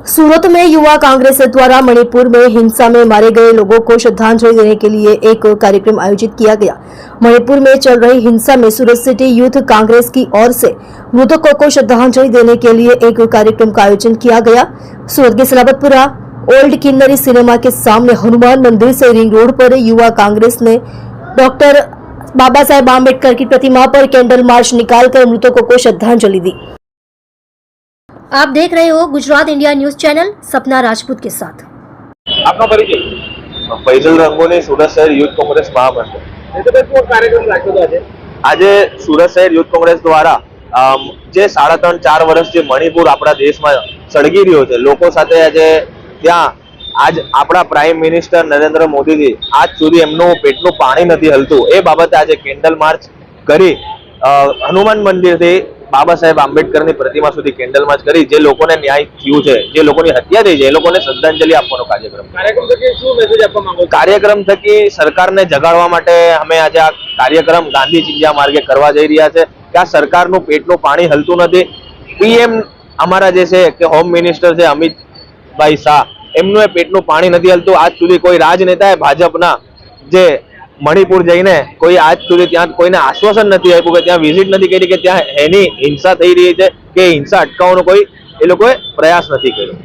सूरत में युवा कांग्रेस द्वारा मणिपुर में हिंसा में मारे गए लोगों को श्रद्धांजलि देने के लिए एक कार्यक्रम आयोजित किया गया। मणिपुर में चल रही हिंसा में सूरत सिटी यूथ कांग्रेस की ओर से मृतकों को श्रद्धांजलि देने के लिए एक कार्यक्रम का आयोजन किया गया। सूरत के सलाबतपुरा ओल्ड किन्नरी सिनेमा के सामने हनुमान मंदिर से रिंग रोड पर युवा कांग्रेस ने डॉक्टर बाबा साहेब आम्बेडकर की प्रतिमा पर कैंडल मार्च निकालकर मृतकों को श्रद्धांजलि दी। आप देख रहे हो गुजरात इंडिया न्यूज चैनल सपना राजपूत के साथ। आपका परिचय? फैजल रंगोनी, सूरत शहर यूथ कोंग्रेस महामंडળ। कार्यक्रम आज सूरत शहर यूथ कोंग्रेस द्वारा જે 3.5-4 વર્ષ જે મણિપુર આપણા દેશમાં સળગી રહ્યો છે, લોકો સાથે આજે ત્યાં આજ આપણા પ્રાઇમ મિનિસ્ટર નરેન્દ્ર મોદીજી આજ સુધી એમનું પેટનું પાણી નથી હલતું, એ બાબતે આજે કેન્ડલ માર્ચ કરી હનુમાન મંદિરથી બાબા સાહેબ આંબેડકરની પ્રતિમા સુધી કેન્ડલ માર્ચ કરી જે લોકોને ન્યાય થયું છે, જે લોકોની હત્યા થઈ છે, એ લોકોને શ્રદ્ધાંજલિ આપવાનો કાર્યક્રમ થકી સરકારને જગાડવા માટે અમે આજે આ કાર્યક્રમ ગાંધી ચિંધ્યા માર્ગે કરવા જઈ રહ્યા છે કે આ સરકારનું પેટનું પાણી હલતું નથી। પીએમ અમારા જે છે કે હોમ મિનિસ્ટર છે અમિતભાઈ શાહ, એમનું એ પેટનું પાણી નથી હલતું। આજ સુધી કોઈ રાજનેતાએ ભાજપના જે મણિપુર જઈને કોઈ આજ સુધી ત્યાં કોઈને આશ્વાસન નથી આપ્યું કે ત્યાં વિઝિટ નથી કરી કે ત્યાં એની હિંસા થઈ રહી છે કે હિંસા અટકાવવાનો કોઈ એ લોકોએ પ્રયાસ નથી કર્યો।